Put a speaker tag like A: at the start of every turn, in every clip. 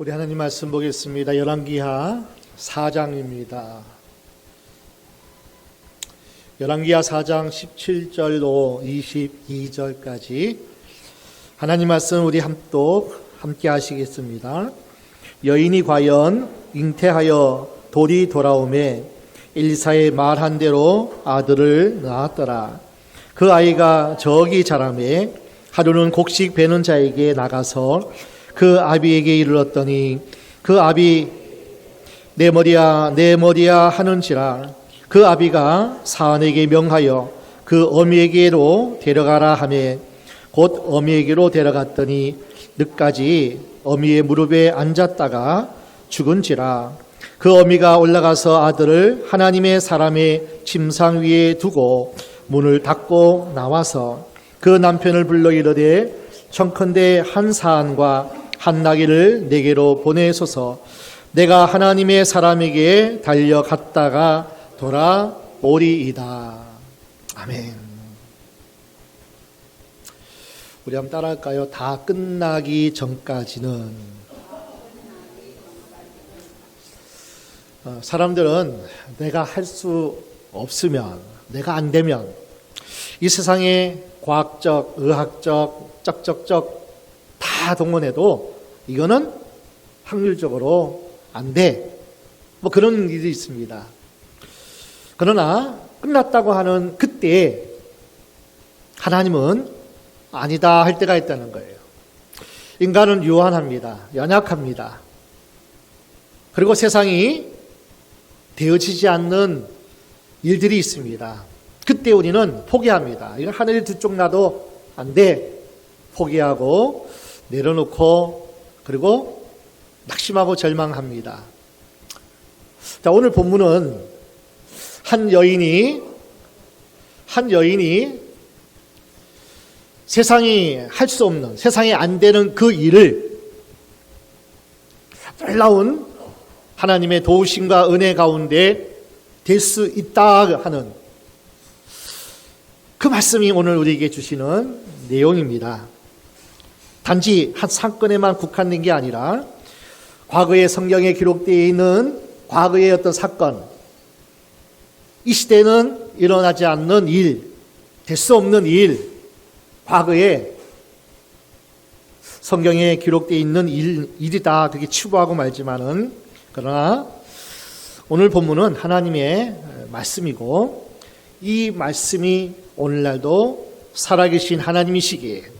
A: 우리 하나님 말씀 보겠습니다. 열왕기하 4장입니다. 열왕기하 4장 17절로 22절까지 하나님 말씀 우리 함께 하시겠습니다. 여인이 과연 잉태하여 돌이 돌아오매 엘리사의 말한 대로 아들을 낳았더라. 그 아이가 저기 자라매 하루는 곡식 베는 자에게 나가서 그 아비에게 이르렀더니 그 아비 내 머리야 내 머리야 하는지라. 그 아비가 사안에게 명하여 그 어미에게로 데려가라 하매 곧 어미에게로 데려갔더니 늦까지 어미의 무릎에 앉았다가 죽은지라. 그 어미가 올라가서 아들을 하나님의 사람의 침상 위에 두고 문을 닫고 나와서 그 남편을 불러 이르되 청컨대 한 사안과 한 나귀를 내게로 보내소서. 내가 하나님의 사람에게 달려갔다가 돌아오리이다. 아멘. 우리 한번 따라할까요? 다 끝나기 전까지는. 사람들은 내가 할 수 없으면, 내가 안 되면 이 세상에 과학적, 의학적, 쩍쩍쩍 다 동원해도 이거는 확률적으로 안 돼. 뭐 그런 일이 있습니다. 그러나 끝났다고 하는 그때 하나님은 아니다 할 때가 있다는 거예요. 인간은 유한합니다. 연약합니다. 그리고 세상이 되어지지 않는 일들이 있습니다. 그때 우리는 포기합니다. 이건 하늘 두 쪽 나도 안 돼. 포기하고 내려놓고 그리고 낙심하고 절망합니다. 자, 오늘 본문은 한 여인이 세상이 할 수 없는, 세상에 안 되는 그 일을 놀라운 하나님의 도우심과 은혜 가운데 될 수 있다 하는 그 말씀이 오늘 우리에게 주시는 내용입니다. 단지 한 사건에만 국한된 게 아니라 과거의 성경에 기록되어 있는 과거의 어떤 사건, 이 시대는 일어나지 않는 일, 될 수 없는 일, 과거에 성경에 기록되어 있는 일이다. 그렇게 치부하고 말지만은, 그러나 오늘 본문은 하나님의 말씀이고 이 말씀이 오늘날도 살아계신 하나님이시기에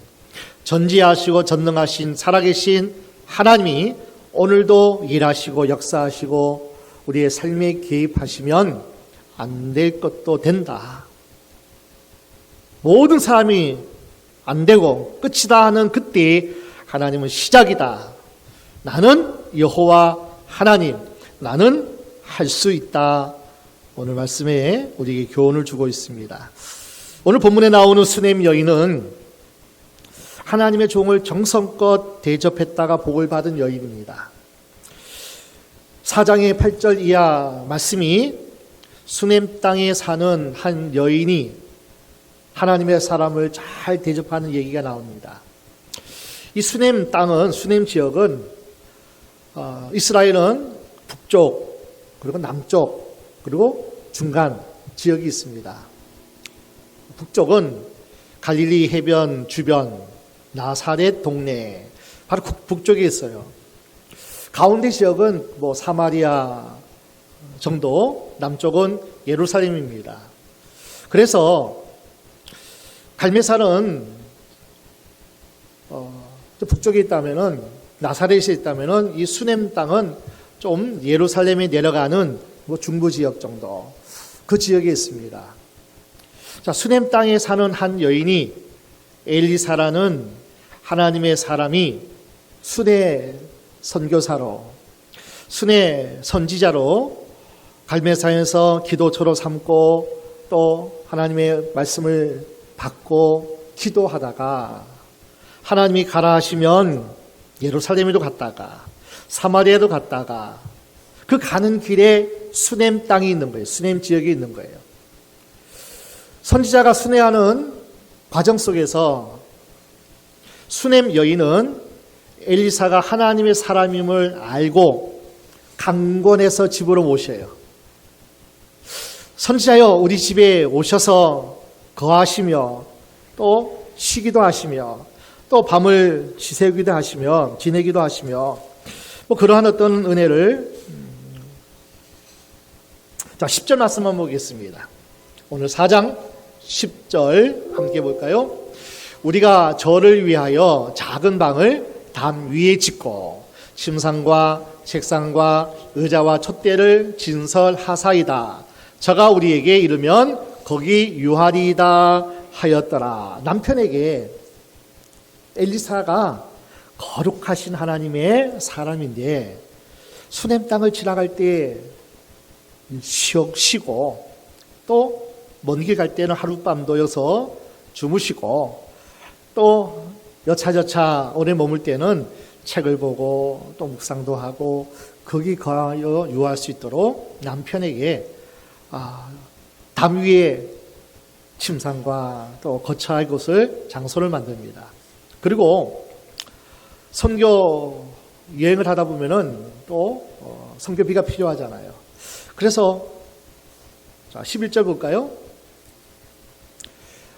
A: 전지하시고 전능하신 살아계신 하나님이 오늘도 일하시고 역사하시고 우리의 삶에 개입하시면 안 될 것도 된다. 모든 사람이 안 되고 끝이다 하는 그때 하나님은 시작이다. 나는 여호와 하나님, 나는 할 수 있다. 오늘 말씀에 우리에게 교훈을 주고 있습니다. 오늘 본문에 나오는 수넴 여인은 하나님의 종을 정성껏 대접했다가 복을 받은 여인입니다. 4장의 8절 이하 말씀이 수넴 땅에 사는 한 여인이 하나님의 사람을 잘 대접하는 얘기가 나옵니다. 이 수넴 땅은, 수넴 지역은 이스라엘은 북쪽, 그리고 남쪽, 그리고 중간 지역이 있습니다. 북쪽은 갈릴리 해변 주변, 나사렛 동네, 바로 북쪽에 있어요. 가운데 지역은 뭐 사마리아 정도, 남쪽은 예루살렘입니다. 그래서 갈매산은 북쪽에 있다면은, 나사렛에 있다면은 이 수넴 땅은 좀 예루살렘에 내려가는 뭐 중부 지역 정도, 그 지역에 있습니다. 자, 수넴 땅에 사는 한 여인이 엘리사라는 하나님의 사람이 순회 선교사로, 순회 선지자로 갈매산에서 기도처로 삼고 또 하나님의 말씀을 받고 기도하다가 하나님이 가라 하시면 예루살렘에도 갔다가 사마리아도 갔다가 그 가는 길에 수넴 땅이 있는 거예요. 수넴 지역이 있는 거예요. 선지자가 순회하는 과정 속에서 수넴 여인은 엘리사가 하나님의 사람임을 알고 강권해서 집으로 모셔요. 선지자여 우리 집에 오셔서 거하시며 또 쉬기도 하시며 또 밤을 지새기도 하시며 지내기도 하시며 그러한 어떤 은혜를 자 10절 말씀만 보겠습니다. 오늘 4장 10절 함께 볼까요? 우리가 저를 위하여 작은 방을 담 위에 짓고 침상과 책상과 의자와 촛대를 진설하사이다. 저가 우리에게 이르면 거기 유하리이다 하였더라. 남편에게 엘리사가 거룩하신 하나님의 사람인데 수넴 땅을 지나갈 때 쉬고 또 먼 길 갈 때는 하룻밤도 여서 주무시고 또 여차저차 오래 머물 때는 책을 보고 또 묵상도 하고 거기 거하여 유할 수 있도록 남편에게 담 위에 침상과 또 거처할 곳을 장소를 만듭니다. 그리고 선교 여행을 하다 보면은 또 선교비가 필요하잖아요. 그래서 11절 볼까요?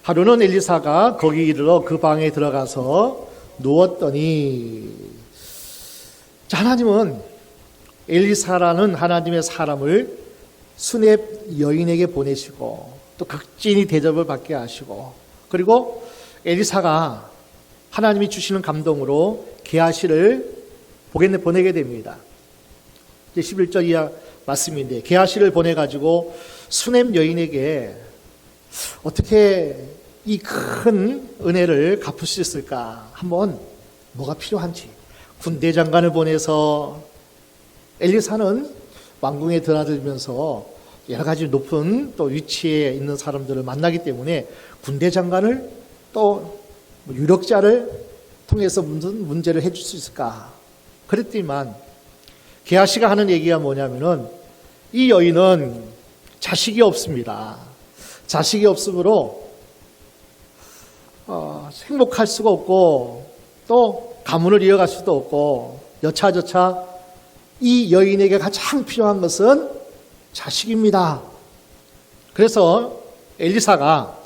A: 하루는 엘리사가 거기 이르러 그 방에 들어가서 누웠더니 하나님은 엘리사라는 하나님의 사람을 수넴 여인에게 보내시고 또 극진히 대접을 받게 하시고 그리고 엘리사가 하나님이 주시는 감동으로 게하시를 보내게 됩니다. 이제 11절 이하 말씀인데 게하시를 보내가지고 수넴 여인에게 어떻게 이 큰 은혜를 갚을 수 있을까? 한번 뭐가 필요한지 군대 장관을 보내서 엘리사는 왕궁에 드나들면서 여러 가지 높은 또 위치에 있는 사람들을 만나기 때문에 군대 장관을 또 유력자를 통해서 무슨 문제를 해줄 수 있을까? 그랬더니만 게하시가 하는 얘기가 뭐냐면은 이 여인은 자식이 없습니다. 자식이 없으므로 행복할 수가 없고 또 가문을 이어갈 수도 없고 여차저차 이 여인에게 가장 필요한 것은 자식입니다. 그래서 엘리사가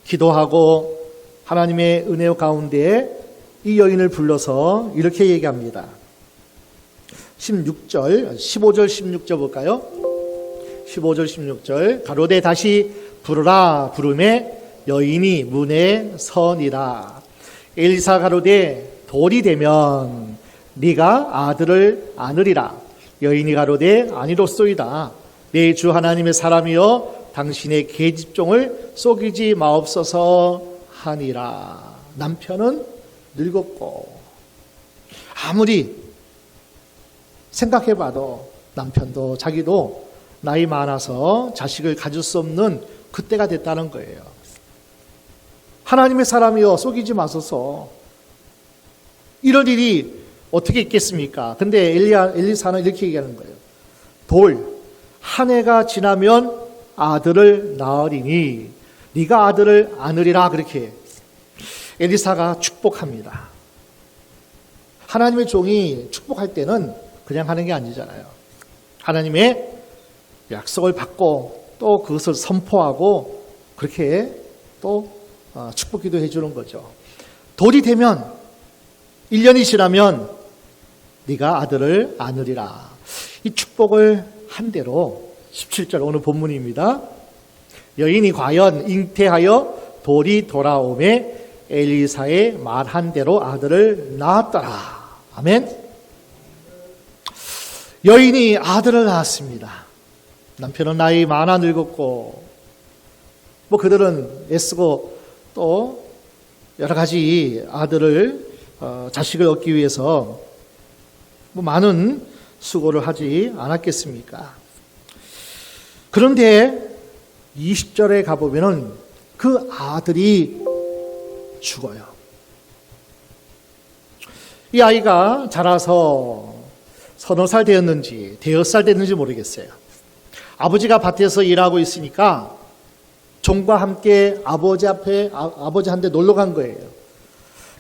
A: 기도하고 하나님의 은혜 가운데 이 여인을 불러서 이렇게 얘기합니다. 15절 16절 볼까요? 15절 16절 가로되 다시 부르라 부르매 여인이 문에 서니라. 엘리사 가로되 돌이 되면 네가 아들을 안으리라. 여인이 가로되 아니로소이다. 내 주 하나님의 사람이여 당신의 계집종을 속이지 마옵소서 하니라. 남편은 늙었고 아무리 생각해봐도 남편도 자기도 나이 많아서 자식을 가질 수 없는 그때가 됐다는 거예요. 하나님의 사람이여 속이지 마소서. 이럴 일이 어떻게 있겠습니까? 근데 엘리사는 이렇게 얘기하는 거예요. 한 해가 지나면 아들을 낳으리니 네가 아들을 안으리라. 그렇게 엘리사가 축복합니다. 하나님의 종이 축복할 때는 그냥 하는 게 아니잖아요. 하나님의 약속을 받고 또 그것을 선포하고 그렇게 또 축복기도 해주는 거죠. 돌이 되면 1년이 지나면 네가 아들을 안으리라. 이 축복을 한 대로 17절 오늘 본문입니다. 여인이 과연 잉태하여 돌이 돌아오매 엘리사의 말한 대로 아들을 낳았더라. 아멘. 여인이 아들을 낳았습니다. 남편은 나이 많아 늙었고 그들은 애쓰고 또 여러 가지 아들을 자식을 얻기 위해서 많은 수고를 하지 않았겠습니까? 그런데 20절에 가보면은 그 아들이 죽어요. 이 아이가 자라서 서너 살 되었는지 대여섯 살 됐는지 모르겠어요. 아버지가 밭에서 일하고 있으니까 종과 함께 아버지한테 놀러 간 거예요.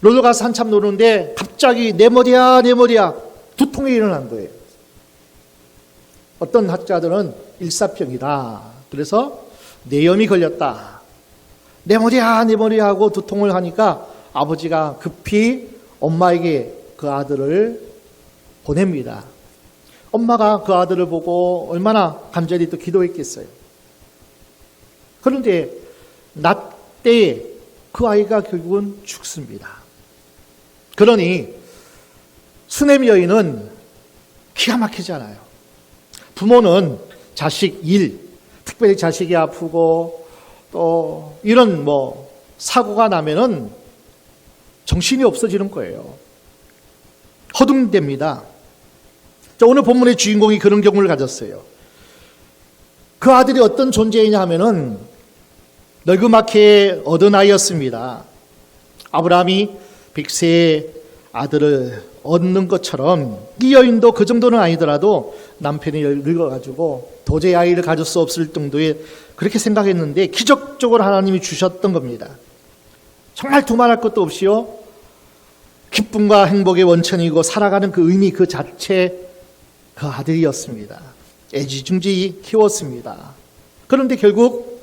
A: 놀러가서 한참 노는데 갑자기 내 머리야 내 머리야 두통이 일어난 거예요. 어떤 학자들은 일사병이다. 그래서 뇌염이 걸렸다. 내 머리야 내 머리야 하고 두통을 하니까 아버지가 급히 엄마에게 그 아들을 보냅니다. 엄마가 그 아들을 보고 얼마나 간절히 또 기도했겠어요. 그런데 낮 때에 그 아이가 결국은 죽습니다. 그러니 수냄 여인은 기가 막히잖아요. 부모는 자식 일, 특별히 자식이 아프고 또 이런 사고가 나면은 정신이 없어지는 거예요. 허둥댑니다. 오늘 본문의 주인공이 그런 경우를 가졌어요. 그 아들이 어떤 존재이냐 하면은 널그맣게 어린아이였습니다. 아브라함이 100세의 아들을 얻는 것처럼 이 여인도 그 정도는 아니더라도 남편이 늙어가지고 도저히 아이를 가질 수 없을 정도에 그렇게 생각했는데 기적적으로 하나님이 주셨던 겁니다. 정말 두말할 것도 없이요. 기쁨과 행복의 원천이고 살아가는 그 의미 그 자체 그 아들이었습니다. 애지중지 키웠습니다. 그런데 결국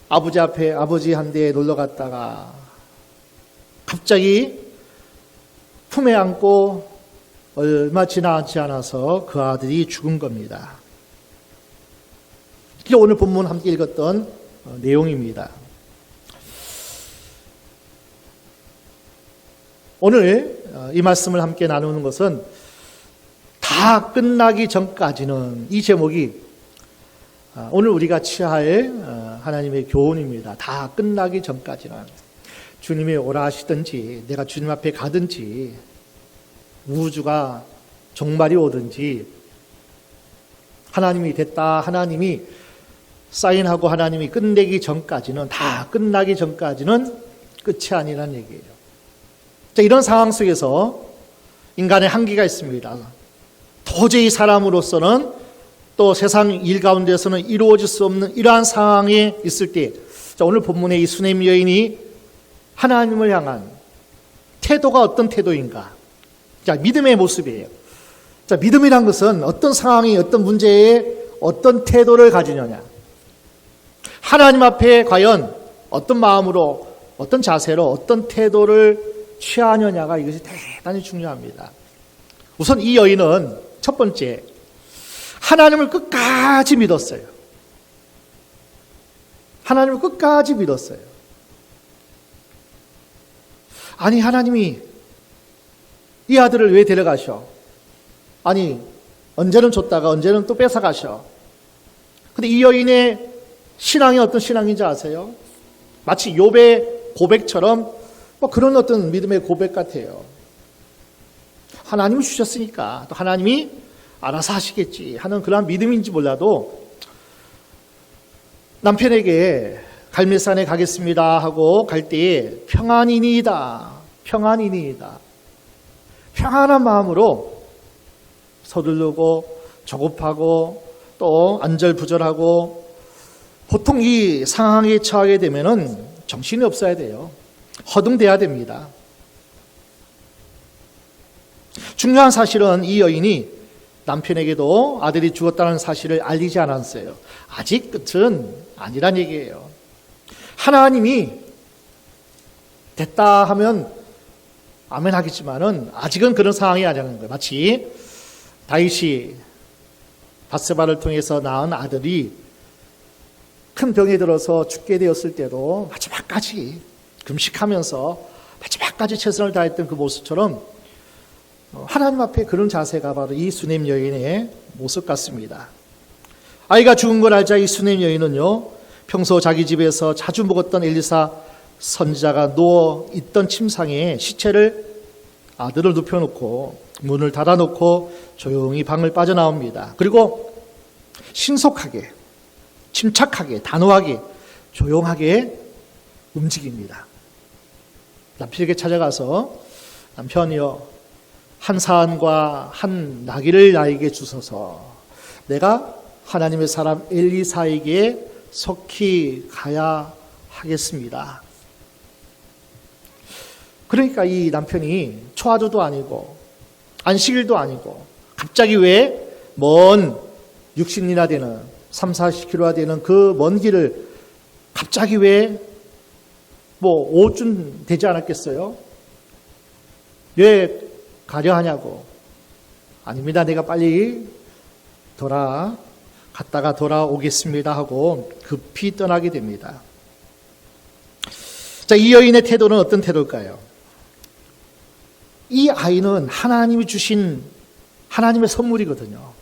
A: 아버지 앞에 아버지 한 대 놀러 갔다가 갑자기 품에 안고 얼마 지나지 않아서 그 아들이 죽은 겁니다. 이게 오늘 본문 함께 읽었던 내용입니다. 오늘 이 말씀을 함께 나누는 것은 다 끝나기 전까지는 이 제목이 오늘 우리가 취할 하나님의 교훈입니다. 다 끝나기 전까지는 주님이 오라 하시든지 내가 주님 앞에 가든지 우주가 종말이 오든지 하나님이 됐다 하나님이 사인하고 하나님이 끝내기 전까지는 다 끝나기 전까지는 끝이 아니라는 얘기예요. 자, 이런 상황 속에서 인간의 한계가 있습니다. 도저히 사람으로서는 또 세상 일 가운데서는 이루어질 수 없는 이러한 상황에 있을 때 자, 오늘 본문의 이 수냄 여인이 하나님을 향한 태도가 어떤 태도인가? 자, 믿음의 모습이에요. 자, 믿음이란 것은 어떤 상황이 어떤 문제에 어떤 태도를 가지느냐. 하나님 앞에 과연 어떤 마음으로 어떤 자세로 어떤 태도를 취하느냐가 이것이 대단히 중요합니다. 우선 이 여인은 첫 번째 하나님을 끝까지 믿었어요. 하나님을 끝까지 믿었어요. 아니 하나님이 이 아들을 왜 데려가셔? 아니 언제는 줬다가 언제는 또 뺏어가셔. 근데 이 여인의 신앙이 어떤 신앙인지 아세요? 마치 욥의 고백처럼 그런 어떤 믿음의 고백 같아요. 하나님이 주셨으니까 또 하나님이 알아서 하시겠지 하는 그런 믿음인지 몰라도 남편에게 갈매산에 가겠습니다 하고 갈 때에 평안이니이다. 평안한 마음으로 서두르고 조급하고 또 안절부절하고 보통 이 상황에 처하게 되면은 정신이 없어야 돼요. 허둥대야 됩니다. 중요한 사실은 이 여인이 남편에게도 아들이 죽었다는 사실을 알리지 않았어요. 아직 끝은 아니란 얘기예요. 하나님이 됐다 하면 아멘 하겠지만은 아직은 그런 상황이 아니라는 거예요. 마치 다윗이 밧세바를 통해서 낳은 아들이 큰 병에 들어서 죽게 되었을 때도 마지막까지 금식하면서 마지막까지 최선을 다했던 그 모습처럼 하나님 앞에 그런 자세가 바로 이 수냄 여인의 모습 같습니다. 아이가 죽은 걸 알자 이 수냄 여인은요, 평소 자기 집에서 자주 먹었던 엘리사 선지자가 누워 있던 침상에 시체를 아들을 눕혀놓고 문을 닫아놓고 조용히 방을 빠져나옵니다. 그리고 신속하게, 침착하게, 단호하게, 조용하게 움직입니다. 남편에게 찾아가서 남편이여 한 사안과 한 나귀를 나에게 주소서. 내가 하나님의 사람 엘리사에게 속히 가야 하겠습니다. 그러니까 이 남편이 초하루도 아니고 안식일도 아니고 갑자기 왜 먼 60리나 되는 3, 40km나 되는 그 먼 길을 갑자기 왜 뭐 5쯤 되지 않았겠어요? 왜 가려 하냐고. 아닙니다. 내가 빨리 갔다가 돌아오겠습니다 하고 급히 떠나게 됩니다. 자, 이 여인의 태도는 어떤 태도일까요? 이 아이는 하나님이 주신 하나님의 선물이거든요.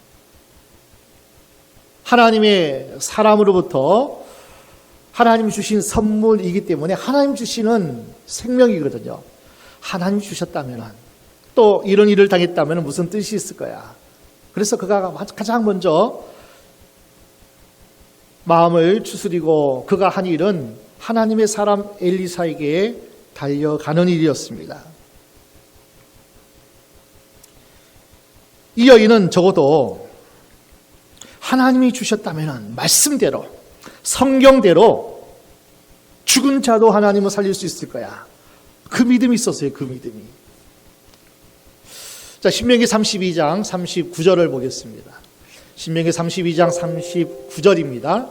A: 하나님의 사람으로부터 하나님이 주신 선물이기 때문에 하나님 주시는 생명이거든요. 하나님 주셨다면 또 이런 일을 당했다면 무슨 뜻이 있을 거야. 그래서 그가 가장 먼저 마음을 추스리고 그가 한 일은 하나님의 사람 엘리사에게 달려가는 일이었습니다. 이 여인은 적어도 하나님이 주셨다면 말씀대로 성경대로 죽은 자도 하나님은 살릴 수 있을 거야. 그 믿음이 있었어요. 그 믿음이. 자, 신명기 32장 39절을 보겠습니다. 신명기 32장 39절입니다.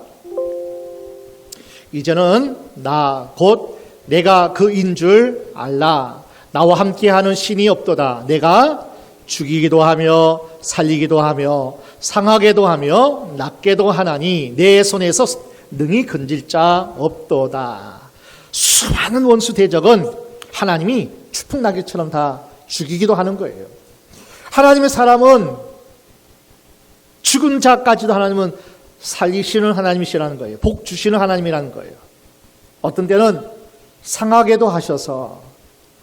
A: 이제는 나 곧 내가 그인 줄 알라. 나와 함께하는 신이 없도다. 내가 죽이기도 하며 살리기도 하며 상하게도 하며 낫게도 하나니 내 손에서 능히 건질 자 없도다. 수많은 원수 대적은 하나님이 추풍낙엽처럼 다 죽이기도 하는 거예요. 하나님의 사람은 죽은 자까지도 하나님은 살리시는 하나님이시라는 거예요. 복 주시는 하나님이라는 거예요. 어떤 때는 상하게도 하셔서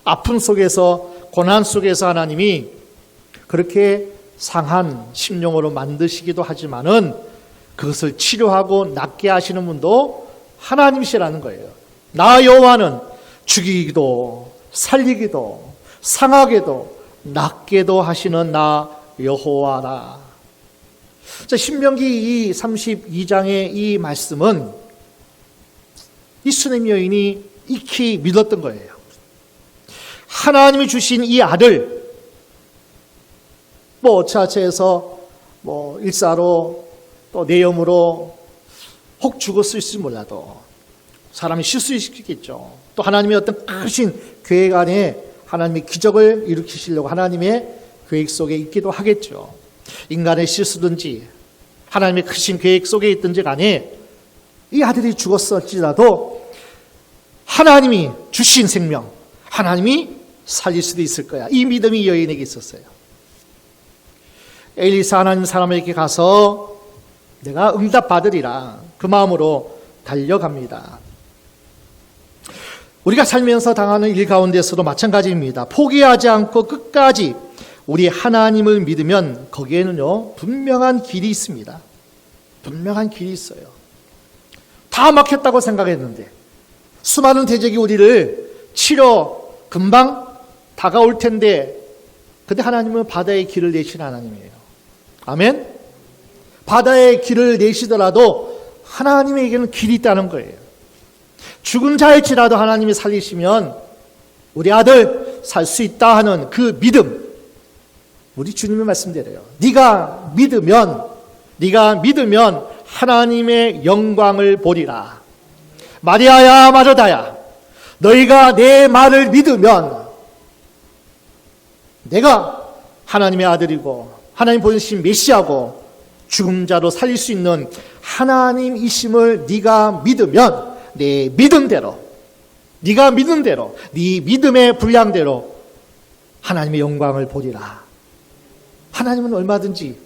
A: 아픔 속에서 고난 속에서 하나님이 그렇게 상한 심령으로 만드시기도 하지만은 그것을 치료하고 낫게 하시는 분도 하나님이시라는 거예요. 나 여호와는 죽이기도 살리기도 상하게도 낫게도 하시는 나 여호와라. 자, 신명기 이 32장의 이 말씀은 이 수넴 여인이 익히 믿었던 거예요. 하나님이 주신 이 아들, 어차처에서 일사로 또 내염으로 혹 죽었을지 몰라도 사람이 실수시키겠죠. 또 하나님의 어떤 크신 계획 안에 하나님의 기적을 일으키시려고 하나님의 계획 속에 있기도 하겠죠. 인간의 실수든지 하나님의 크신 계획 속에 있든지 간에 이 아들이 죽었을지라도 하나님이 주신 생명, 하나님이 살릴 수도 있을 거야. 이 믿음이 이 여인에게 있었어요. 엘리사 하나님 사람에게 가서 내가 응답 받으리라 그 마음으로 달려갑니다. 우리가 살면서 당하는 일 가운데서도 마찬가지입니다. 포기하지 않고 끝까지 우리 하나님을 믿으면 거기에는요 분명한 길이 있습니다. 분명한 길이 있어요. 다 막혔다고 생각했는데 수많은 대적이 우리를 치러 금방 다가올 텐데 근데 하나님은 바다의 길을 내시는 하나님이에요. 아멘? 바다의 길을 내시더라도 하나님에게는 길이 있다는 거예요. 죽은 자일지라도 하나님이 살리시면 우리 아들 살 수 있다 하는 그 믿음, 우리 주님의 말씀대로요. 네가 믿으면 하나님의 영광을 보리라. 마리아야 마르다야, 너희가 내 말을 믿으면 내가 하나님의 아들이고 하나님 보내신 메시아고 죽은 자로 살릴 수 있는 하나님이심을 네가 믿으면 내 믿음대로, 네가 믿은 대로, 네 믿음의 분량대로 하나님의 영광을 보리라. 하나님은 얼마든지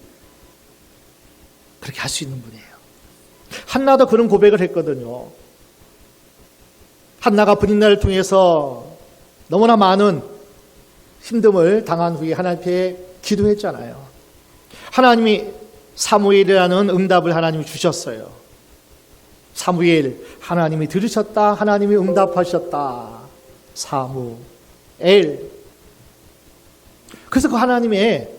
A: 그렇게 할 수 있는 분이에요. 한나도 그런 고백을 했거든요. 한나가 분인날을 통해서 너무나 많은 힘듦을 당한 후에 하나님 앞에 기도했잖아요. 하나님이 사무엘이라는 응답을 하나님이 주셨어요. 사무엘, 하나님이 들으셨다. 하나님이 응답하셨다. 사무엘. 그래서 그 하나님의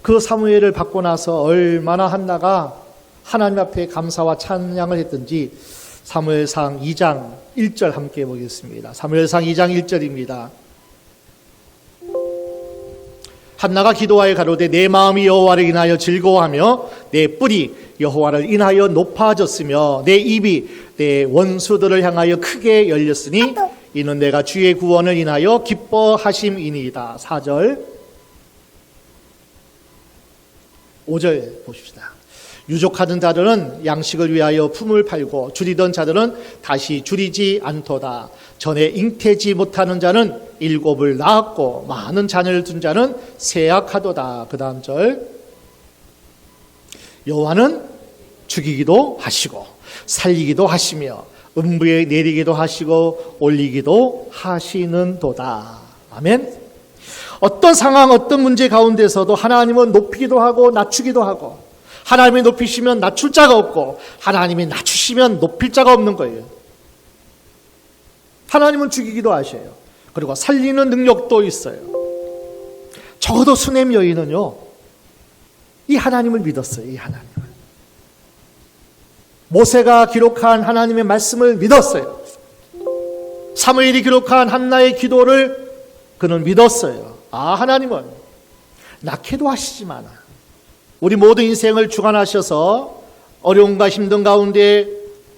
A: 그 사무엘을 받고 나서 얼마나 한나가 하나님 앞에 감사와 찬양을 했든지 사무엘상 2장 1절 함께 보겠습니다. 사무엘상 2장 1절입니다. 한나가 기도하여 가로되 내 마음이 여호와를 인하여 즐거워하며 내 뿔이 여호와를 인하여 높아졌으며 내 입이 내 원수들을 향하여 크게 열렸으니 이는 내가 주의 구원을 인하여 기뻐하심이니이다. 4절 5절 보십시다. 유족하던 자들은 양식을 위하여 품을 팔고 줄이던 자들은 다시 줄이지 않도다. 전에 잉태지 못하는 자는 7을 낳았고 많은 자녀를 둔 자는 세약하도다. 그 다음 절 여호와는 죽이기도 하시고 살리기도 하시며 음부에 내리기도 하시고 올리기도 하시는도다. 아멘. 어떤 상황, 어떤 문제 가운데서도 하나님은 높이기도 하고 낮추기도 하고, 하나님이 높이시면 낮출 자가 없고 하나님이 낮추시면 높일 자가 없는 거예요. 하나님은 죽이기도 하셔요. 그리고 살리는 능력도 있어요. 적어도 수넴 여인은요, 이 하나님을 믿었어요. 이 하나님을. 모세가 기록한 하나님의 말씀을 믿었어요. 사무엘이 기록한 한나의 기도를 그는 믿었어요. 아, 하나님은 낳게도 하시지만 우리 모든 인생을 주관하셔서 어려움과 힘든 가운데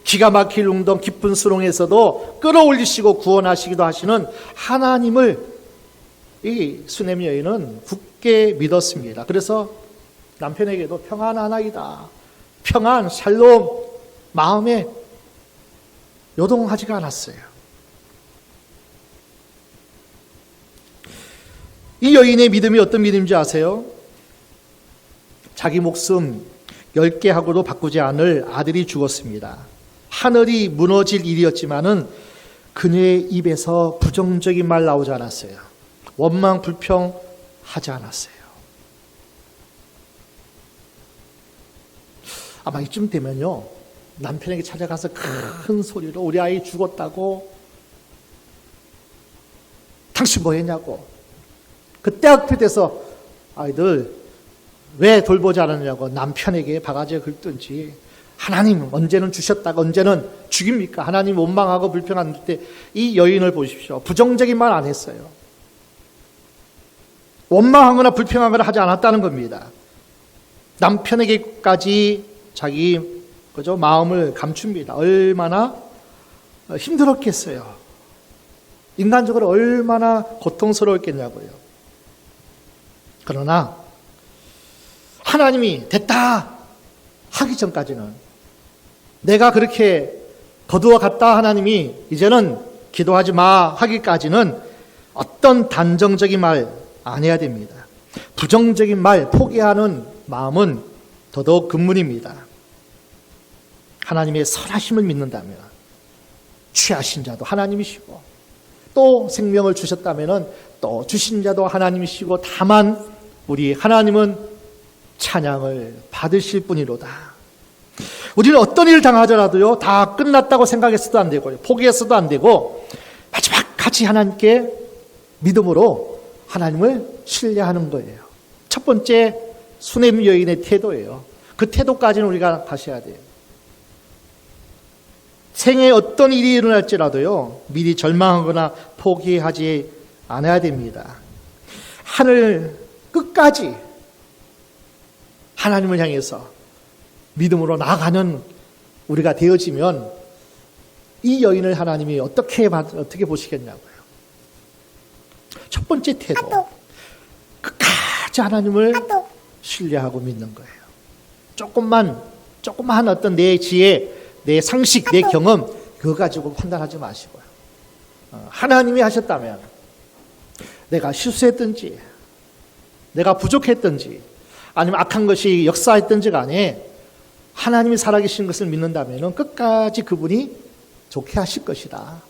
A: 기가 막힐 웅덩 깊은 수렁에서도 끌어올리시고 구원하시기도 하시는 하나님을 이 수넴 여인은 굳게 믿었습니다. 그래서 남편에게도 평안하나이다, 평안, 샬롬, 마음에 요동하지가 않았어요. 이 여인의 믿음이 어떤 믿음인지 아세요? 자기 목숨 10개 하고도 바꾸지 않을 아들이 죽었습니다. 하늘이 무너질 일이었지만은 그녀의 입에서 부정적인 말 나오지 않았어요. 원망, 불평 하지 않았어요. 아마 이쯤 되면요, 남편에게 찾아가서 큰 소리로 우리 아이 죽었다고, 당신 뭐 했냐고, 그때 앞에 돼서 아이들 왜 돌보지 않았냐고 남편에게 바가지에 긁든지, 하나님 언제는 주셨다가 언제는 죽입니까? 하나님 원망하고 불평할 때 이 여인을 보십시오. 부정적인 말 안 했어요. 원망하거나 불평하거나 하지 않았다는 겁니다. 남편에게까지 자기 마음을 감춥니다. 얼마나 힘들었겠어요. 인간적으로 얼마나 고통스러웠겠냐고요. 그러나 하나님이 됐다 하기 전까지는, 내가 그렇게 거두어 갔다 하나님이 이제는 기도하지 마 하기까지는 어떤 단정적인 말 안 해야 됩니다. 부정적인 말 포기하는 마음은 더더욱 금문입니다. 하나님의 선하심을 믿는다면 취하신 자도 하나님이시고, 또 생명을 주셨다면 또 주신 자도 하나님이시고, 다만 우리 하나님은 찬양을 받으실 분이로다. 우리는 어떤 일을 당하더라도요, 다 끝났다고 생각했어도 안 되고요, 포기했어도 안 되고, 마지막 같이 하나님께 믿음으로 하나님을 신뢰하는 거예요. 첫 번째 수넴 여인의 태도예요. 그 태도까지는 우리가 가셔야 돼요. 생에 어떤 일이 일어날지라도요, 미리 절망하거나 포기하지 않아야 됩니다. 하늘 끝까지 하나님을 향해서 믿음으로 나아가는 우리가 되어지면 이 여인을 하나님이 어떻게 보시겠냐고요. 첫 번째 태도, 끝까지 하나님을 신뢰하고 믿는 거예요. 조금만 어떤 내 지혜, 내 상식, 내 경험, 그거 가지고 판단하지 마시고요. 하나님이 하셨다면, 내가 실수했든지, 내가 부족했든지, 아니면 악한 것이 역사했든지 간에 하나님이 살아계신 것을 믿는다면 끝까지 그분이 좋게 하실 것이다.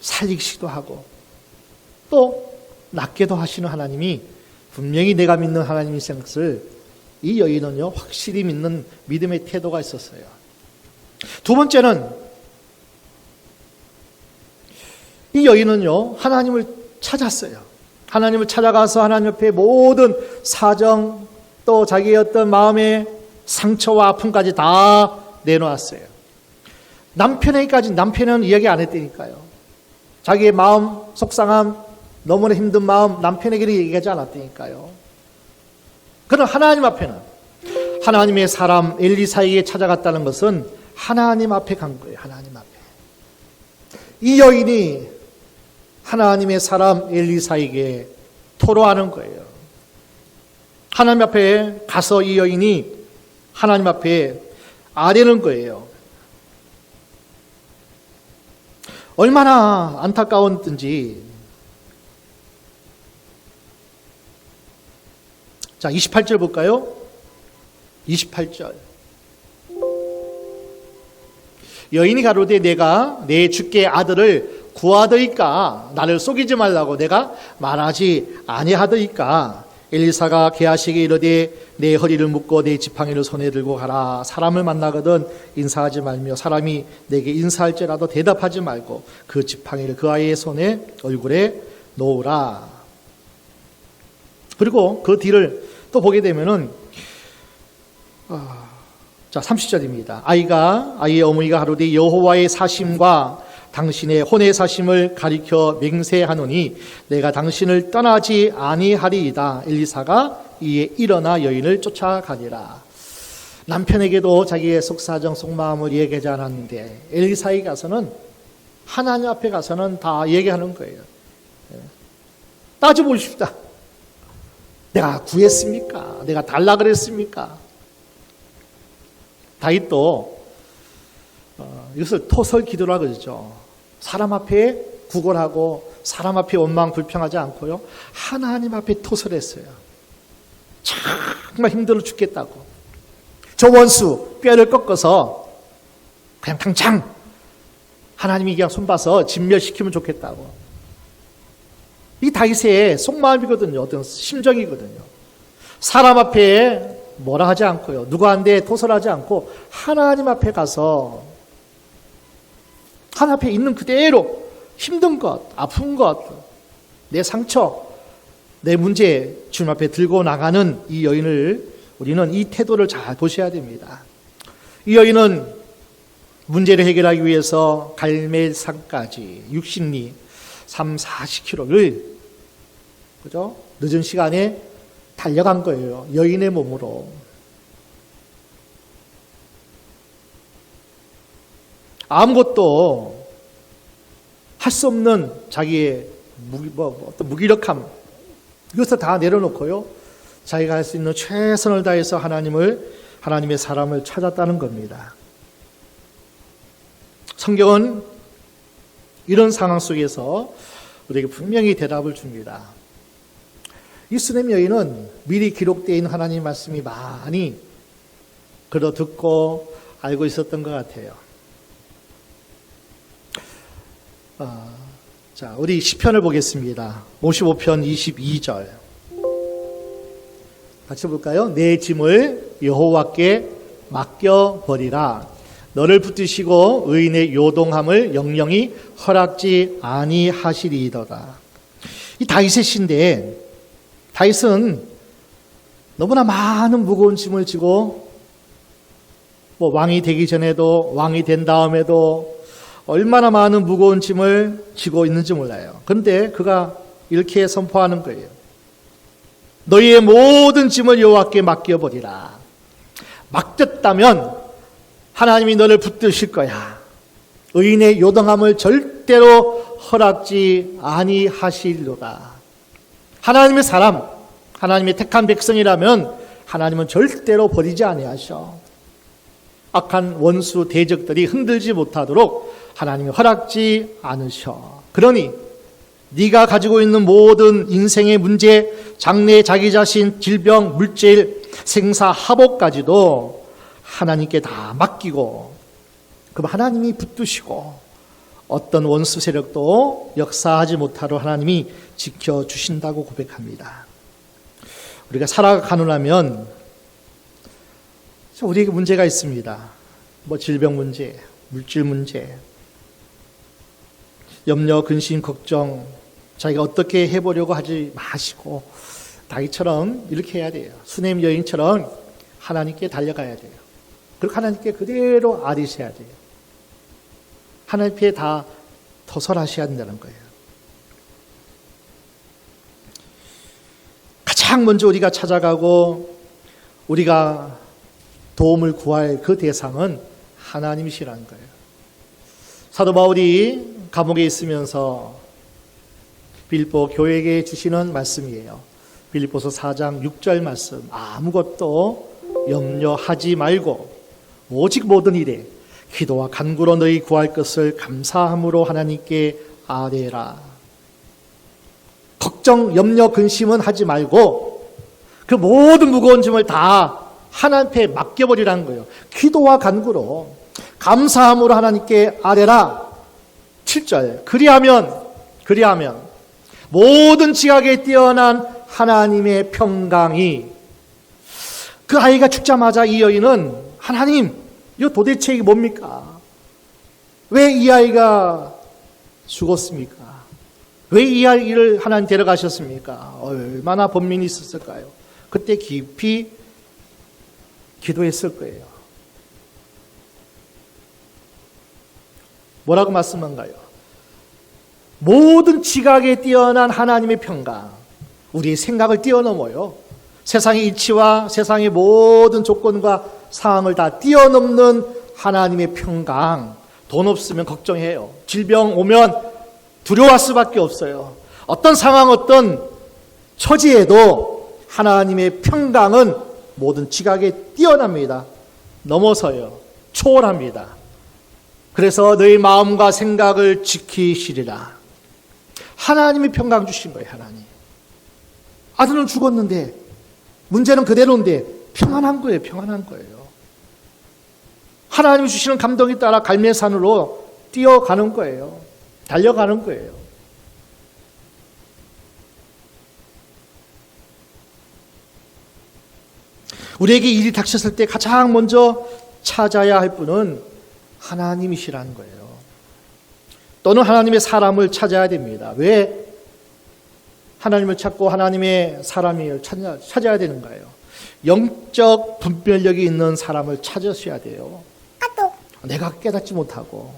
A: 살리시기도 하고 또 낫게도 하시는 하나님이 분명히 내가 믿는 하나님이신 것을 이 여인은요, 확실히 믿는 믿음의 태도가 있었어요. 두 번째는, 이 여인은요, 하나님을 찾았어요. 하나님을 찾아가서 하나님 옆에 모든 사정, 또 자기의 어떤 마음의 상처와 아픔까지 다 내놓았어요. 남편은 이야기 안 했다니까요. 자기의 마음 속상함, 너무나 힘든 마음 남편에게는 얘기하지 않았다니까요. 그러나 하나님 앞에는 하나님의 사람 엘리사에게 찾아갔다는 것은 하나님 앞에 간 거예요. 하나님 앞에. 이 여인이 하나님의 사람 엘리사에게 토로하는 거예요. 하나님 앞에 가서 이 여인이 하나님 앞에 아뢰는 거예요. 얼마나 안타까웠든지. 자, 28절 볼까요? 28절. 여인이 가로되 내가 내 주께 아들을 구하더이까 나를 속이지 말라고 내가 말하지 아니하더이까. 엘리사가 게하시게 이르되 내 허리를 묶고 내 지팡이를 손에 들고 가라. 사람을 만나거든 인사하지 말며 사람이 내게 인사할지라도 대답하지 말고 그 지팡이를 그 아이의 손에 얼굴에 놓으라. 그리고 그 뒤를 또 보게 되면은 자 30절입니다. 아이의 어머니가 가로되 여호와의 사심과 당신의 혼의 사심을 가리켜 맹세하노니 내가 당신을 떠나지 아니하리이다. 엘리사가 이에 일어나 여인을 쫓아가니라. 남편에게도 자기의 속사정 속마음을 얘기하지 않았는데 엘리사에 가서는 하나님 앞에 가서는 다 얘기하는 거예요. 따져보십시다. 내가 구했습니까? 내가 달라 그랬습니까? 다윗도 이것을 토설 기도라 그러죠. 사람 앞에 구걸하고 사람 앞에 원망 불평하지 않고요. 하나님 앞에 토설했어요. 정말 힘들어 죽겠다고. 저 원수 뼈를 꺾어서 그냥 당장 하나님이 그냥 손봐서 진멸시키면 좋겠다고. 이 다윗의 속마음이거든요. 어떤 심정이거든요. 사람 앞에 뭐라 하지 않고요. 누구한테 토설하지 않고 하나님 앞에 가서 하나님 앞에 있는 그대로 힘든 것, 아픈 것, 내 상처, 내 문제 주님 앞에 들고 나가는 이 여인을 우리는 이 태도를 잘 보셔야 됩니다. 이 여인은 문제를 해결하기 위해서 갈멜산까지 60리 40km를 그죠? 늦은 시간에 달려간 거예요. 여인의 몸으로. 아무것도 할 수 없는 자기의 어떤 무기력함 이것을 다 내려놓고요. 자기가 할 수 있는 최선을 다해서 하나님의 사람을 찾았다는 겁니다. 성경은 이런 상황 속에서 우리에게 분명히 대답을 줍니다. 이 수넴 여인은 미리 기록되어 있는 하나님의 말씀이 많이 들어 듣고 알고 있었던 것 같아요. 자, 우리 시편을 보겠습니다. 55편 22절. 같이 볼까요? 내 짐을 여호와께 맡겨버리라. 너를 붙드시고 의인의 요동함을 영영히 허락지 아니하시리이더라. 이 다윗의 시인데 다윗은 너무나 많은 무거운 짐을 지고 왕이 되기 전에도 왕이 된 다음에도 얼마나 많은 무거운 짐을 지고 있는지 몰라요. 그런데 그가 이렇게 선포하는 거예요. 너희의 모든 짐을 여호와께 맡겨버리라. 맡겼다면 하나님이 너를 붙드실 거야. 의인의 요동함을 절대로 허락지 아니하시리로다. 하나님의 사람, 하나님의 택한 백성이라면 하나님은 절대로 버리지 아니하셔. 악한 원수 대적들이 흔들지 못하도록 하나님이 허락지 않으셔. 그러니 네가 가지고 있는 모든 인생의 문제, 장래, 자기 자신, 질병, 물질, 생사, 하복까지도 하나님께 다 맡기고 그럼 하나님이 붙드시고 어떤 원수 세력도 역사하지 못하도록 하나님이 지켜주신다고 고백합니다. 우리가 살아가느라면 우리에게 문제가 있습니다. 질병 문제, 물질 문제, 염려, 근심, 걱정 자기가 어떻게 해보려고 하지 마시고 다윗처럼 이렇게 해야 돼요. 수넴 여인처럼 하나님께 달려가야 돼요. 그리고 하나님께 그대로 아뢰셔야 돼요. 하나님께 다 토설하셔야 된다는 거예요. 가장 먼저 우리가 찾아가고 우리가 도움을 구할 그 대상은 하나님이시라는 거예요. 사도 바울이 감옥에 있으면서 빌립보 교회에게 주시는 말씀이에요. 빌립보서 4장 6절 말씀. 아무것도 염려하지 말고 오직 모든 일에 기도와 간구로 너희 구할 것을 감사함으로 하나님께 아뢰라. 걱정, 염려, 근심은 하지 말고 그 모든 무거운 짐을 다 하나님 앞에 맡겨버리라는 거예요. 기도와 간구로 감사함으로 하나님께 아뢰라. 7절. 그리하면 모든 지각에 뛰어난 하나님의 평강이, 그 아이가 죽자마자 이 여인은 하나님, 이거 도대체 이게 뭡니까? 왜 이 아이가 죽었습니까? 왜 이 아이를 하나님 데려가셨습니까? 얼마나 번민이 있었을까요? 그때 깊이 기도했을 거예요. 뭐라고 말씀한가요? 모든 지각에 뛰어난 하나님의 평강, 우리의 생각을 뛰어넘어요. 세상의 이치와 세상의 모든 조건과 상황을 다 뛰어넘는 하나님의 평강. 돈 없으면 걱정해요. 질병 오면 두려워할 수밖에 없어요. 어떤 상황, 어떤 처지에도 하나님의 평강은 모든 지각에 뛰어납니다. 넘어서요. 초월합니다. 그래서 너희 마음과 생각을 지키시리라. 하나님이 평강 주신 거예요. 하나님. 아들은 죽었는데 문제는 그대로인데 평안한 거예요. 평안한 거예요. 하나님이 주시는 감동에 따라 갈매산으로 뛰어가는 거예요. 달려가는 거예요. 우리에게 일이 닥쳤을 때 가장 먼저 찾아야 할 분은 하나님이시라는 거예요. 또는 하나님의 사람을 찾아야 됩니다. 왜 하나님을 찾고 하나님의 사람을 찾아야 되는가요? 영적 분별력이 있는 사람을 찾으셔야 돼요. 내가 깨닫지 못하고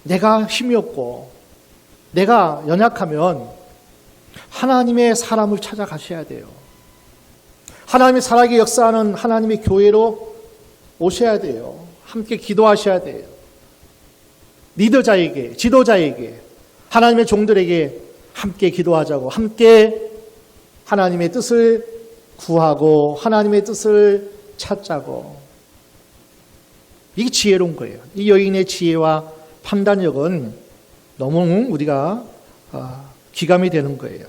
A: 내가 힘이 없고 내가 연약하면 하나님의 사람을 찾아가셔야 돼요. 하나님의 살아계 역사하는 하나님의 교회로 오셔야 돼요. 함께 기도하셔야 돼요. 리더자에게, 지도자에게, 하나님의 종들에게 함께 기도하자고, 함께 하나님의 뜻을 구하고 하나님의 뜻을 찾자고. 이게 지혜로운 거예요. 이 여인의 지혜와 판단력은 너무 우리가 기감이 되는 거예요.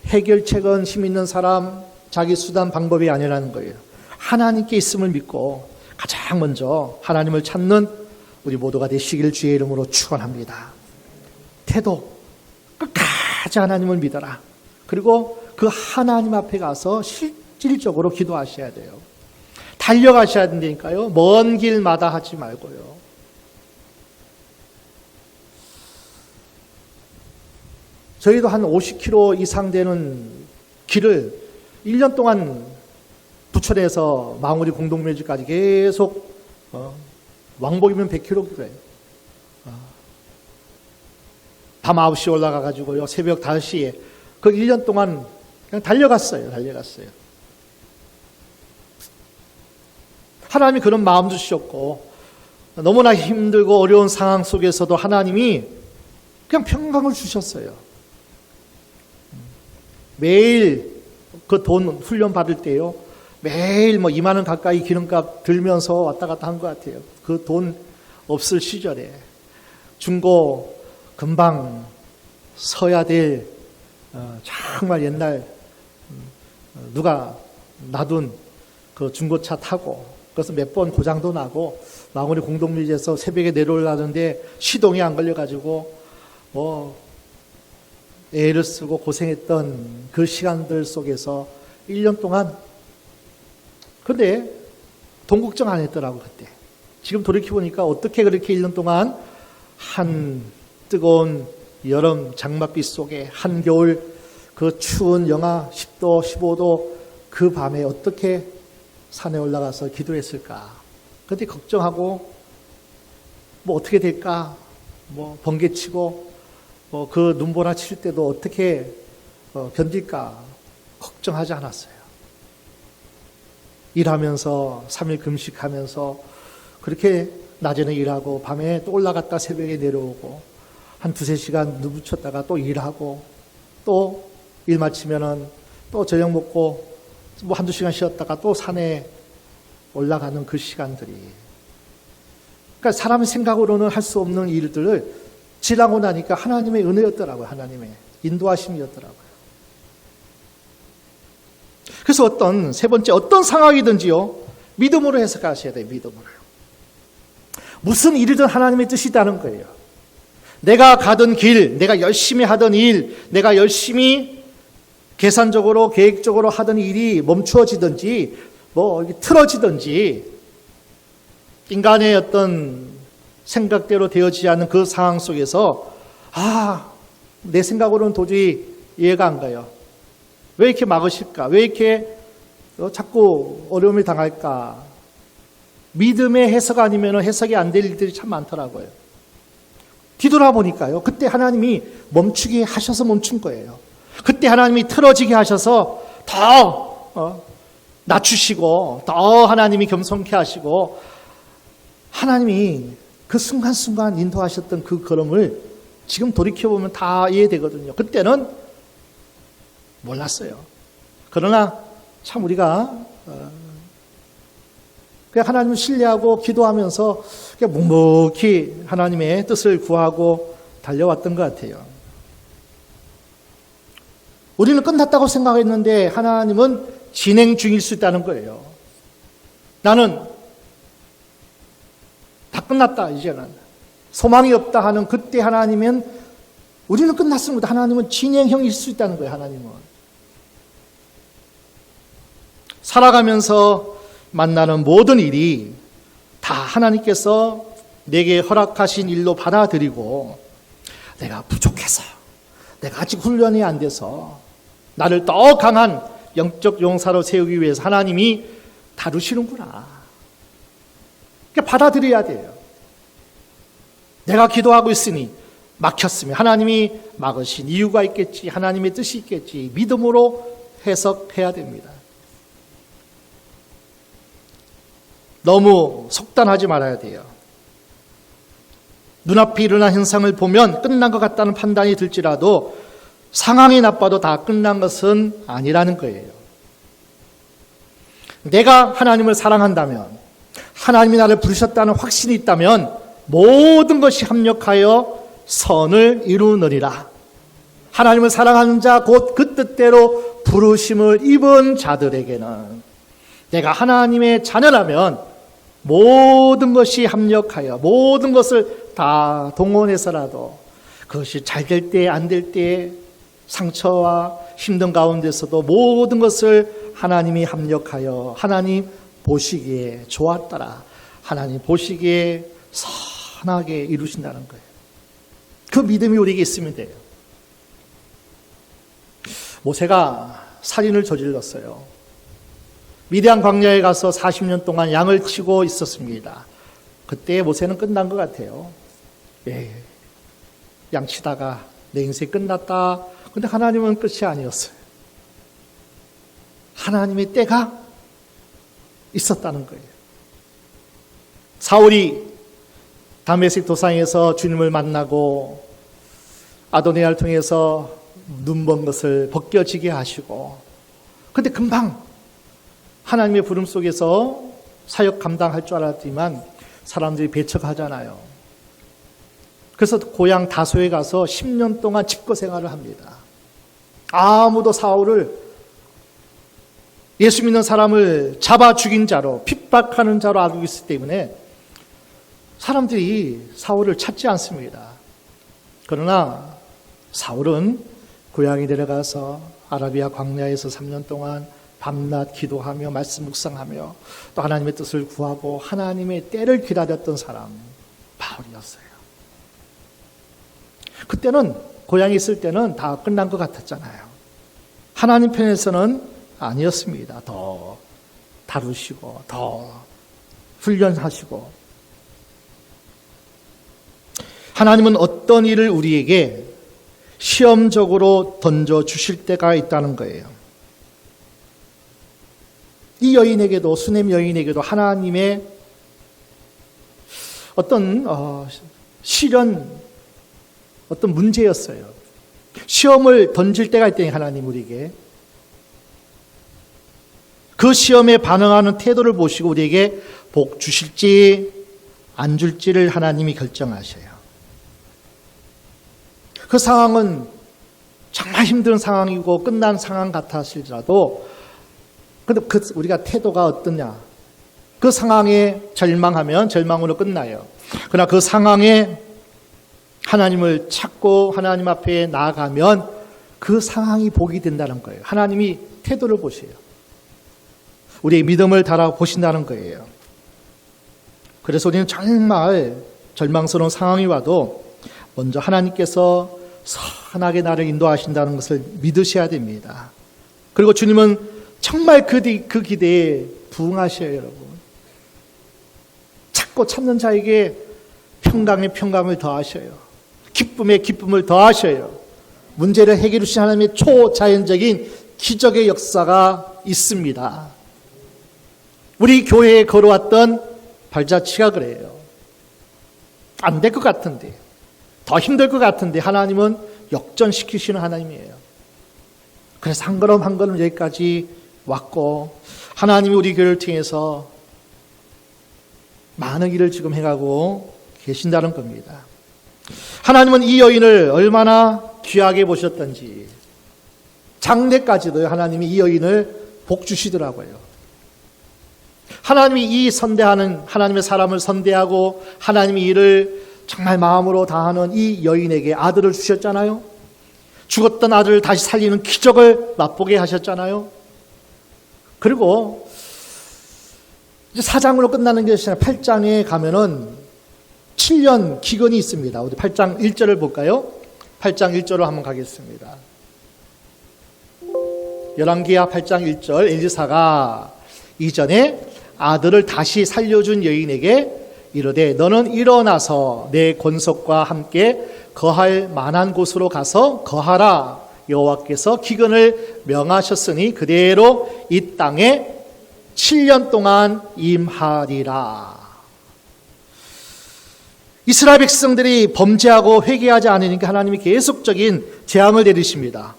A: 해결책은 힘 있는 사람, 자기 수단 방법이 아니라는 거예요. 하나님께 있음을 믿고 가장 먼저 하나님을 찾는 우리 모두가 되시길 주의 이름으로 축원합니다. 태도, 끝까지 하나님을 믿어라. 그리고 그 하나님 앞에 가서 실질적으로 기도하셔야 돼요. 달려가셔야 된다니까요. 먼 길마다 하지 말고요. 저희도 한 50km 이상 되는 길을 1년 동안 부천에서 망우리 공동묘지까지 계속 왕복이면 100km 그래요. 밤 9시에 올라가가지고요. 새벽 5시에 그 1년 동안 그냥 달려갔어요. 하나님이 그런 마음 주셨고 너무나 힘들고 어려운 상황 속에서도 하나님이 그냥 평강을 주셨어요. 매일 그 돈 훈련 받을 때요. 매일 2만 원 가까이 기름값 들면서 왔다 갔다 한 것 같아요. 그 돈 없을 시절에 중고 금방 서야 될 정말 옛날 누가 놔둔 그 중고차 타고 그래서 몇 번 고장도 나고 망우리 공동묘지에서 새벽에 내려오려는데 시동이 안 걸려가지고 애를 쓰고 고생했던 그 시간들 속에서 1년 동안 근데 돈 걱정 안 했더라고 그때. 지금 돌이켜보니까 어떻게 그렇게 1년 동안 한 뜨거운 여름 장맛빛 속에 한겨울 그 추운 영하 10도 15도 그 밤에 어떻게 산에 올라가서 기도했을까. 그때 걱정하고 어떻게 될까 번개치고 그 눈보라 칠 때도 어떻게 견딜까 걱정하지 않았어요. 일하면서 3일 금식하면서 그렇게 낮에는 일하고 밤에 또 올라갔다 새벽에 내려오고 한 2-3시간 누부쳤다가 또 일하고 또 일 마치면은 또 저녁 먹고 뭐 1-2시간 쉬었다가 또 산에 올라가는 그 시간들이, 그러니까 사람의 생각으로는 할 수 없는 일들을 지나고 나니까 하나님의 은혜였더라고요. 하나님의 인도하심이었더라고요. 그래서 세 번째 어떤 상황이든지요, 믿음으로 해석하셔야 돼요. 믿음으로. 무슨 일이든 하나님의 뜻이 있다는 거예요. 내가 가던 길, 내가 열심히 하던 일, 내가 열심히 계산적으로 계획적으로 하던 일이 멈추어지든지 틀어지든지 인간의 어떤 생각대로 되어지지 않는 그 상황 속에서 내 생각으로는 도저히 이해가 안 가요. 왜 이렇게 막으실까? 왜 이렇게 자꾸 어려움을 당할까? 믿음의 해석 아니면 해석이 안 될 일들이 참 많더라고요. 뒤돌아보니까요, 그때 하나님이 멈추게 하셔서 멈춘 거예요. 그때 하나님이 틀어지게 하셔서 더 낮추시고 더 하나님이 겸손케 하시고 하나님이 그 순간순간 인도하셨던 그 걸음을 지금 돌이켜보면 다 이해되거든요. 그때는 몰랐어요. 그러나 참 우리가 그냥 하나님을 신뢰하고 기도하면서 그냥 묵묵히 하나님의 뜻을 구하고 달려왔던 것 같아요. 우리는 끝났다고 생각했는데 하나님은 진행 중일 수 있다는 거예요. 나는 다 끝났다, 이제는 소망이 없다 하는 그때 하나님은 우리는 끝났습니다. 하나님은 진행형일 수 있다는 거예요. 하나님은 살아가면서 만나는 모든 일이 다 하나님께서 내게 허락하신 일로 받아들이고, 내가 부족해서, 내가 아직 훈련이 안 돼서 나를 더 강한 영적 용사로 세우기 위해서 하나님이 다루시는구나. 그러니까 받아들여야 돼요. 내가 기도하고 있으니 막혔으면 하나님이 막으신 이유가 있겠지, 하나님의 뜻이 있겠지, 믿음으로 해석해야 됩니다. 너무 속단하지 말아야 돼요. 눈앞에 일어난 현상을 보면 끝난 것 같다는 판단이 들지라도 상황이 나빠도 다 끝난 것은 아니라는 거예요. 내가 하나님을 사랑한다면, 하나님이 나를 부르셨다는 확신이 있다면 모든 것이 합력하여 선을 이루느니라. 하나님을 사랑하는 자 곧 그 뜻대로 부르심을 입은 자들에게는, 내가 하나님의 자녀라면 모든 것이 합력하여 모든 것을 다 동원해서라도 그것이 잘 될 때 안 될 때 상처와 힘든 가운데서도 모든 것을 하나님이 합력하여 하나님 보시기에 좋았더라, 하나님 보시기에 선하게 이루신다는 거예요. 그 믿음이 우리에게 있으면 돼요. 모세가 살인을 저질렀어요. 미디안 광야에 가서 40년 동안 양을 치고 있었습니다. 그때 모세는 끝난 것 같아요. 양 치다가 내 인생 끝났다. 근데 하나님은 끝이 아니었어요. 하나님의 때가 있었다는 거예요. 사울이 다메섹 도상에서 주님을 만나고 아도니아를 통해서 눈먼 것을 벗겨지게 하시고, 근데 금방 하나님의 부름 속에서 사역 감당할 줄 알았지만 사람들이 배척하잖아요. 그래서 고향 다소에 가서 10년 동안 집거 생활을 합니다. 아무도 사울을, 예수 믿는 사람을 잡아 죽인 자로, 핍박하는 자로 알고 있기 때문에 사람들이 사울을 찾지 않습니다. 그러나 사울은 고향에 내려가서 아라비아 광야에서 3년 동안 밤낮 기도하며 말씀 묵상하며 또 하나님의 뜻을 구하고 하나님의 때를 기다렸던 사람, 바울이었어요. 그때는 고향에 있을 때는 다 끝난 것 같았잖아요. 하나님 편에서는 아니었습니다. 더 다루시고 더 훈련하시고, 하나님은 어떤 일을 우리에게 시험적으로 던져주실 때가 있다는 거예요. 이 여인에게도, 수넴 여인에게도 하나님의 어떤 시련, 어떤 문제였어요. 시험을 던질 때가 있더니 하나님 우리에게 그 시험에 반응하는 태도를 보시고 우리에게 복 주실지 안 줄지를 하나님이 결정하셔요. 그 상황은 정말 힘든 상황이고 끝난 상황 같았을지라도 근데 우리가 태도가 어떠냐? 그 상황에 절망하면 절망으로 끝나요. 그러나 그 상황에 하나님을 찾고 하나님 앞에 나아가면 그 상황이 복이 된다는 거예요. 하나님이 태도를 보세요. 우리의 믿음을 달아보신다는 거예요. 그래서 우리는 정말 절망스러운 상황이 와도 먼저 하나님께서 선하게 나를 인도하신다는 것을 믿으셔야 됩니다. 그리고 주님은 정말 그 기대에 부응하셔요, 여러분. 찾고 찾는 자에게 평강에 평강을 더하셔요. 기쁨에 기쁨을 더하셔요. 문제를 해결해 주신 하나님의 초자연적인 기적의 역사가 있습니다. 우리 교회에 걸어왔던 발자취가 그래요. 안 될 것 같은데, 더 힘들 것 같은데 하나님은 역전시키시는 하나님이에요. 그래서 한 걸음 한 걸음 여기까지 왔고 하나님이 우리 교회를 통해서 많은 일을 지금 해가고 계신다는 겁니다. 하나님은 이 여인을 얼마나 귀하게 보셨던지 장래까지도 하나님이 이 여인을 복 주시더라고요. 하나님이 이 선대하는 하나님의 사람을 선대하고 하나님이 이를 정말 마음으로 다하는 이 여인에게 아들을 주셨잖아요. 죽었던 아들을 다시 살리는 기적을 맛보게 하셨잖아요. 그리고 이제 4장으로 끝나는 것이 아니라 8장에 가면은 7년 기근이 있습니다. 우리 8장 1절을 볼까요? 8장 1절로 한번 가겠습니다. 열왕기하 8장 1절 엘리사가 이전에 아들을 다시 살려준 여인에게 이르되 너는 일어나서 내 권속과 함께 거할 만한 곳으로 가서 거하라. 여호와께서 기근을 명하셨으니 그대로 이 땅에 7년 동안 임하리라. 이스라엘 백성들이 범죄하고 회개하지 않으니까 하나님이 계속적인 재앙을 내리십니다.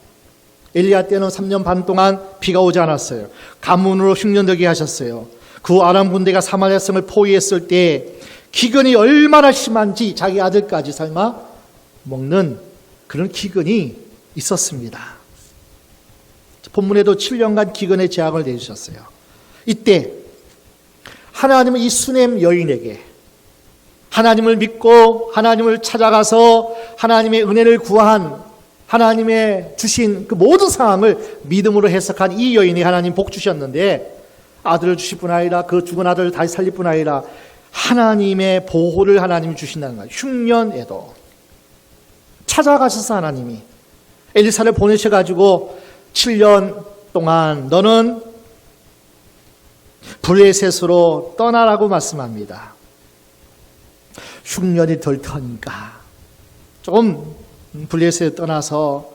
A: 엘리야 때는 3년 반 동안 비가 오지 않았어요. 가뭄으로 흉년되게 하셨어요. 그 아람 군대가 사마리아 성을 포위했을 때 기근이 얼마나 심한지 자기 아들까지 삶아 먹는 그런 기근이 있었습니다. 본문에도 7년간 기근의 재앙을 내주셨어요. 이때 하나님은 이 수넴 여인에게 하나님을 믿고 하나님을 찾아가서 하나님의 은혜를 구한 하나님의 주신 그 모든 상황을 믿음으로 해석한 이 여인이 하나님 복 주셨는데 아들을 주실 뿐 아니라 그 죽은 아들을 다시 살릴 뿐 아니라 하나님의 보호를 하나님이 주신다는 거예요. 흉년에도 찾아가셔서 하나님이 엘리사를 보내셔가지고 7년 동안 너는 블레셋으로 떠나라고 말씀합니다. 흉년이 덜 터니까 조금 블레셋에 떠나서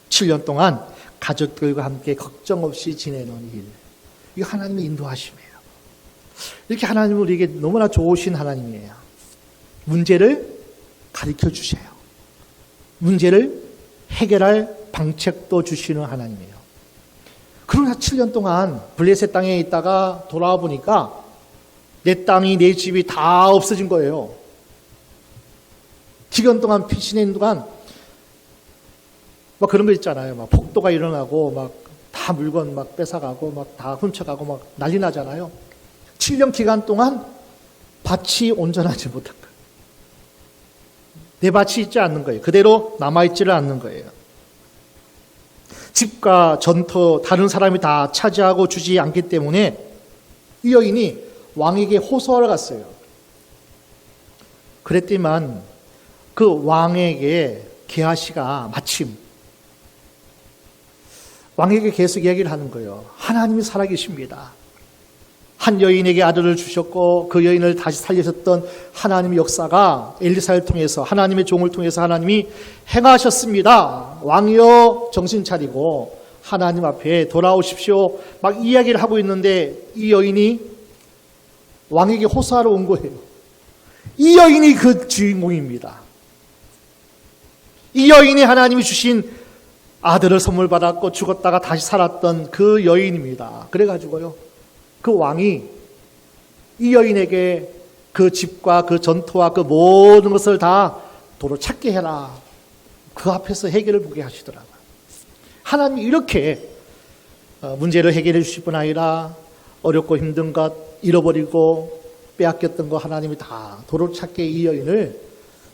A: 7년 동안 가족들과 함께 걱정 없이 지내는 일. 이거 하나님의 인도하심이에요. 이렇게 하나님은 우리에게 너무나 좋으신 하나님이에요. 문제를 가르쳐 주세요. 문제를 해결할 방책도 주시는 하나님이에요. 그러나 7년 동안 블레셋 땅에 있다가 돌아와 보니까 내 땅이 내 집이 다 없어진 거예요. 기간 동안 피신인 동안 막 그런 거 있잖아요. 막 폭도가 일어나고 막 다 물건 막 뺏어가고 막 다 훔쳐가고 막 난리 나잖아요. 7년 기간 동안 밭이 온전하지 못한 거예요. 내 밭이 있지 않는 거예요. 그대로 남아있지를 않는 거예요. 집과 전터 다른 사람이 다 차지하고 주지 않기 때문에 이 여인이 왕에게 호소하러 갔어요. 그랬더니만 그 왕에게 게하시가 마침 왕에게 계속 이야기를 하는 거예요. 하나님이 살아계십니다. 한 여인에게 아들을 주셨고 그 여인을 다시 살리셨던 하나님의 역사가 엘리사를 통해서 하나님의 종을 통해서 하나님이 행하셨습니다. 왕이여 정신 차리고 하나님 앞에 돌아오십시오. 막 이야기를 하고 있는데 이 여인이 왕에게 호소하러 온 거예요. 이 여인이 그 주인공입니다. 이 여인이 하나님이 주신 아들을 선물 받았고 죽었다가 다시 살았던 그 여인입니다. 그래가지고요, 그 왕이 이 여인에게 그 집과 그 전토와 그 모든 것을 다 도로 찾게 해라. 그 앞에서 해결을 보게 하시더라고요. 하나님이 이렇게 문제를 해결해 주실 뿐 아니라 어렵고 힘든 것, 잃어버리고 빼앗겼던 거 하나님이 다 도로 찾게 이 여인을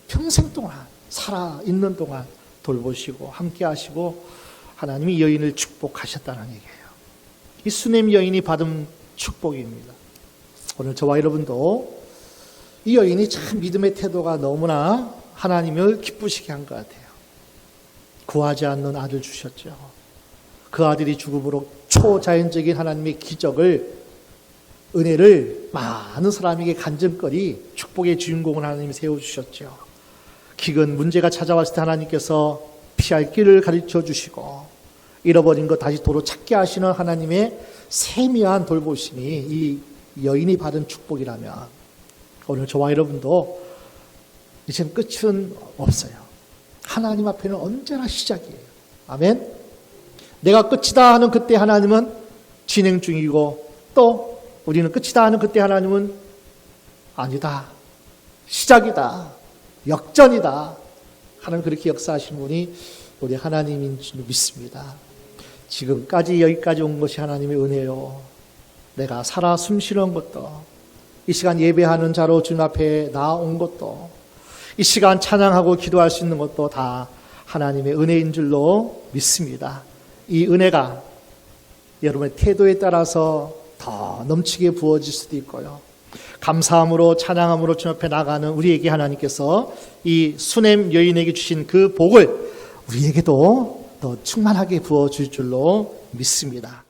A: 평생 동안 살아있는 동안 돌보시고 함께 하시고 하나님이 이 여인을 축복하셨다는 얘기예요. 이 수넴 여인이 받은 축복입니다. 오늘 저와 여러분도 이 여인이 참 믿음의 태도가 너무나 하나님을 기쁘시게 한 것 같아요. 구하지 않는 아들 주셨죠. 그 아들이 죽음으로 초자연적인 하나님의 기적을, 은혜를 많은 사람에게 간증거리 축복의 주인공을 하나님이 세워주셨죠. 기근 문제가 찾아왔을 때 하나님께서 피할 길을 가르쳐 주시고 잃어버린 것 다시 도로 찾게 하시는 하나님의 세미한 돌보심이 이 여인이 받은 축복이라면 오늘 저와 여러분도 이제는 끝은 없어요. 하나님 앞에는 언제나 시작이에요. 아멘. 내가 끝이다 하는 그때 하나님은 진행 중이고 또 우리는 끝이다 하는 그때 하나님은 아니다, 시작이다, 역전이다 하는 그렇게 역사하시는 분이 우리 하나님인 줄 믿습니다. 지금까지 여기까지 온 것이 하나님의 은혜요. 내가 살아 숨쉬는 것도, 이 시간 예배하는 자로 주님 앞에 나온 것도, 이 시간 찬양하고 기도할 수 있는 것도 다 하나님의 은혜인 줄로 믿습니다. 이 은혜가 여러분의 태도에 따라서 더 넘치게 부어질 수도 있고요. 감사함으로 찬양함으로 주님 앞에 나가는 우리에게 하나님께서 이 수넴 여인에게 주신 그 복을 우리에게도 더 충만하게 부어줄 줄로 믿습니다.